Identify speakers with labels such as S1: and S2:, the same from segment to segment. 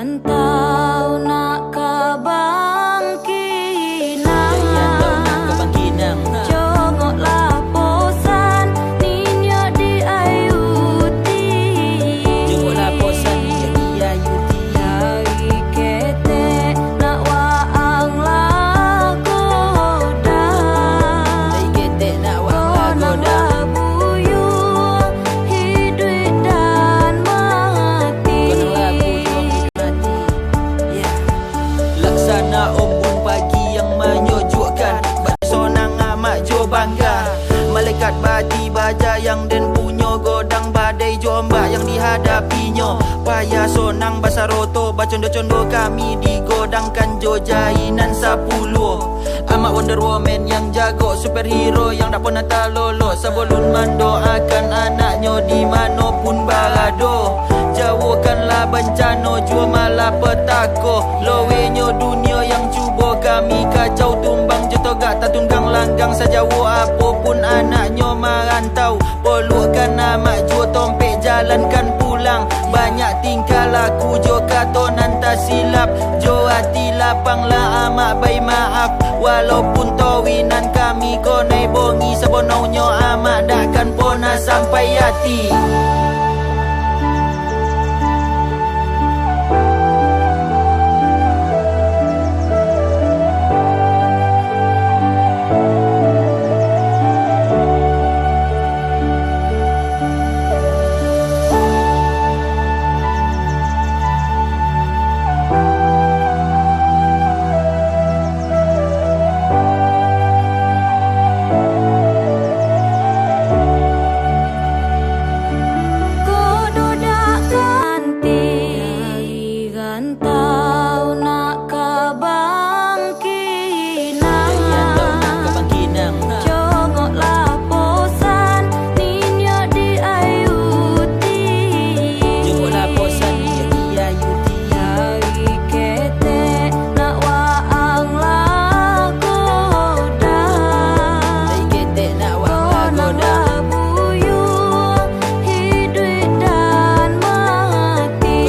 S1: Rantau nak ke Bangkinang, jongoklah posan ninyo di Ayuti.
S2: Jongoklah posan ninyo di Ayuti.
S1: Dari ketek nak waang lagoda,
S2: Dari ketek nak waang lagoda.
S1: buyung hidup dan mati.
S2: Laksana ombun pagi yang menyejukkan, bersonang amat jo bangga. Malaikat badi baja yang den punyo, godang badai jombak yang dihadapinya. Payah sonang basaroto, bacondo-condo kami digodangkan jo jainan 10. Amat Wonder Woman yang jago, superhero yang tak pernah talolo. Sebelum mendoakan anaknya di manapun berada. Jauhkanlah bencana, jua malah petako. Lowenyo dunia yang cuba kami kacau, tumbang jetogak tak tunggang langgang. Sejauh apapun anaknya merantau, pelukkan amak jua tompek jalankan pulang. Banyak tingkah laku jo kato nanta silap, jo hati lapanglah amak baik maaf. Walaupun tawinan kami konai bongi, sebenarnya amak takkan pernah sampai hati.
S1: Rantau nak ke Bangkinang, jongoklah posan ninyo di Ayuti.
S2: Jongoklah posan ninyo di Ayuti.
S1: Dari ketek nak waang lagoda,
S2: Dari ketek nak waang lagoda.
S1: buyung hidup dan mati.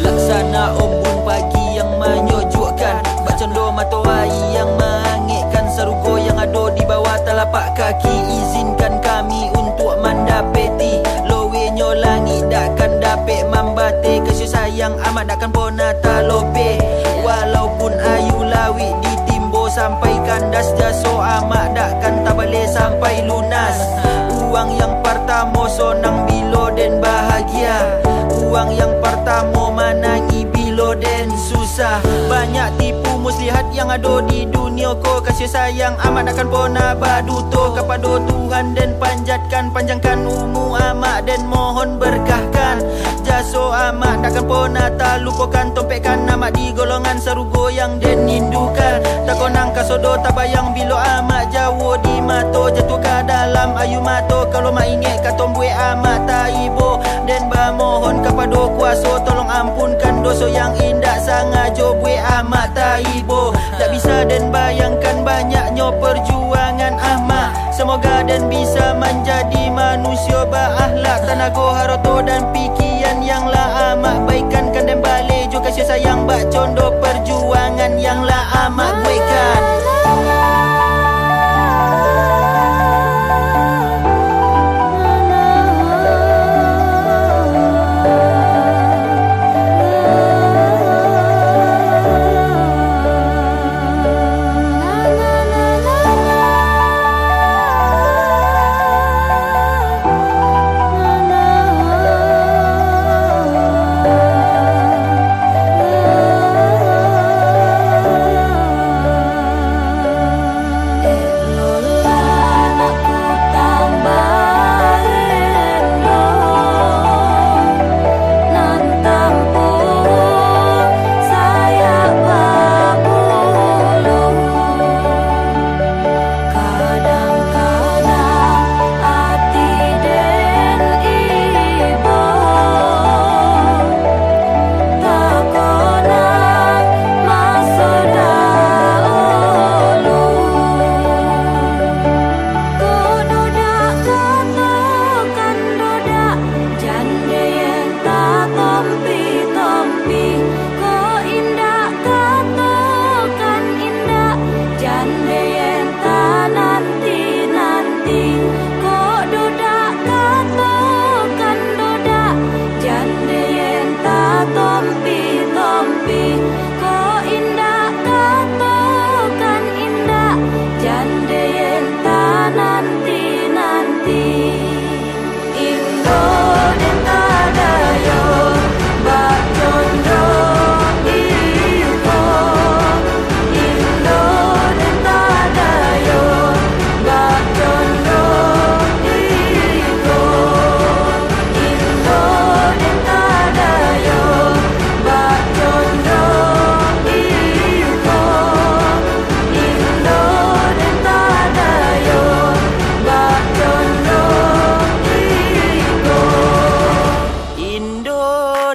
S2: Laksana ombun pagi yang menyejukkan, bacondo matahari yang mengangitkan. Serugo yang ada di bawah telapak kaki, izinkan kami untuk mendapati. Lowenyo langit takkan dapat membate, kasih sayang amat takkan pernah terlope. Walaupun ayu lawit ditimbo sampai kandas, jaso amat takkan tak boleh sampai lunas. Uang yang pertama sonang bilo dan bahagia, uang yang pertama menangi bilo dan susah. Banyak tipu muslihat yang ada di dunia ko, kasih sayang amat takkan pernah baduto. Kepada Tuhan dan panjangkan umur amat dan mohon berkahkan. Jaso amat takkan pernah tak lupakan, tompekkan amat di golongan serugo yang den nindukan. Tak konang kasodo tak bayang bilo amat jauh di mato, jatuh ke dalam ayu mato. Kalau mak ingat katombue amat tak ibo, dan bermohon kepada kuasa tolong ampunkan dosa yang indah sangat jo bue amat tak ibo. Tak bisa dan bayangkan banyaknya perjuangan amat, semoga dan bisa menjadi manusia berakhlak. Tenaga haroto dan pikiran yang lah amat baikkan, dan balik jo kasih sayang bak condo perjuangan yang lah amat baikkan.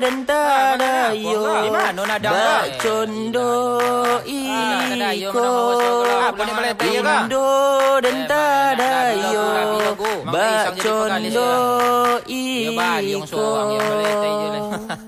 S2: dan tadayo
S3: Di mana nada kau?
S2: Bak condo iko
S3: Apa ni boleh tanya kau?
S2: Indo dan tadayo Bak condo
S3: Dia balik yang
S2: iko
S3: seorang yang boleh tanya je.